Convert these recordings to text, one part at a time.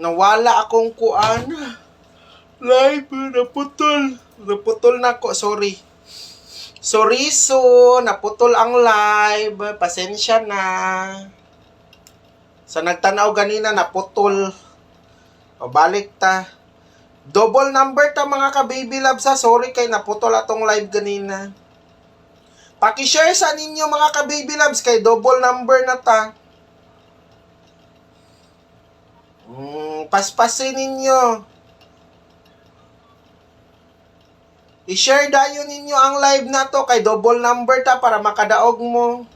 Nawala akong kuan. Live, naputol na ko, sorry. Sorry, naputol ang live. Pasensya na. Sa nagtanaw ganina, naputol. O, balik ta. Double number ta mga ka-baby loves ha. Sorry kay naputol atong live ganina. Paki-share sa ninyo mga ka-baby loves kay double number na ta. Paspasin ninyo. I-share dayon ninyo ang live na to kay double number ta para makadaog mo.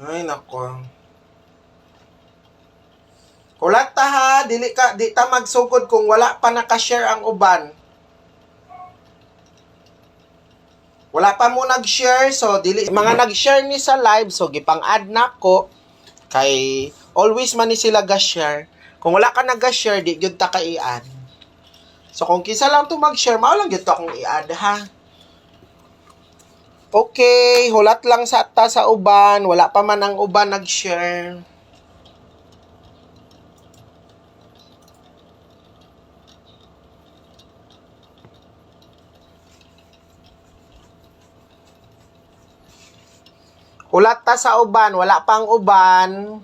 Ay nako. Kulat ta ha, di ta magsugod kung wala pa naka-share ang uban. Wala pa mo nag-share, so mga nag-share ni sa live, so gipang-add na ko kay always man ni sila ga-share. Kung wala ka nag-share, di gyud ta ka i-add. So kung kisa lang to mag-share, mao lang gyud ta kung i-add ha. Okay, hulat lang sa ta sa uban, wala pa man ang uban nag-share. Hulat ta sa uban, wala pang uban.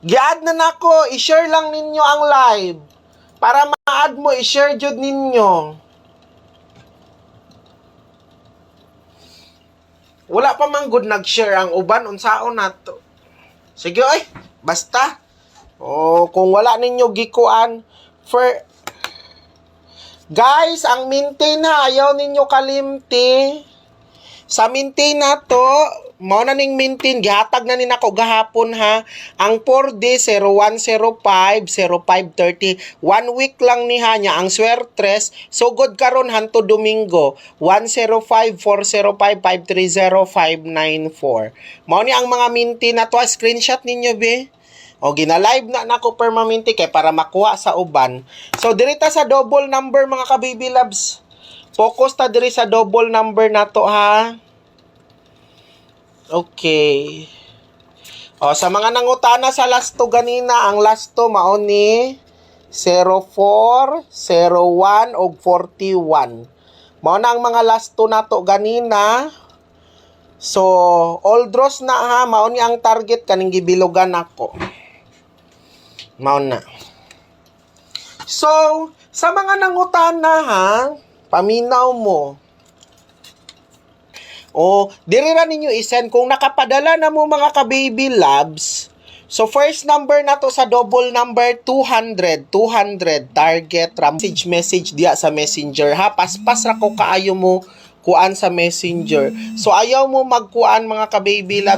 Gi-add na nako, i-share lang ninyo ang live. Para ma-add mo, i-share jud ninyo. Wala pa man good nag-share ang uban, unsaon na to. Sige ay, basta. Kung wala ninyo gikuan, guys, ang maintain ha, ayaw ninyo kalimti. Sa maintain na to, mao na ning maintain, gihatag na nin ako gahapon ha. Ang 4D 0105 0530. 1 week lang ni ha niya ang swertres. So good karon hanto Domingo 105 405 530 594. Mao ni ang mga maintain na to, screenshot ninyo be. O gina-live na nako permanente kay para makuha sa uban. So diri ta sa double number mga ka-baby loves. Focus ta diri sa double number na to ha. Okay. O sa mga nangutana sa last to ganina, ang last to mao ni 04, 01 ug 41. Mao na ang mga last to nato ganina. So all draws na ha, mao ni ang target kaning gibilogan nako. Mao na. So, sa mga nangutana ha, paminaw mo. Diri ra ninyo isend kung nakapadala na mo mga ka-baby loves. So, first number na to sa double number 200 target message diya sa messenger ha. Paspas ra ko kaayo mo kuan sa messenger. So, ayaw mo magkuan mga ka-baby loves.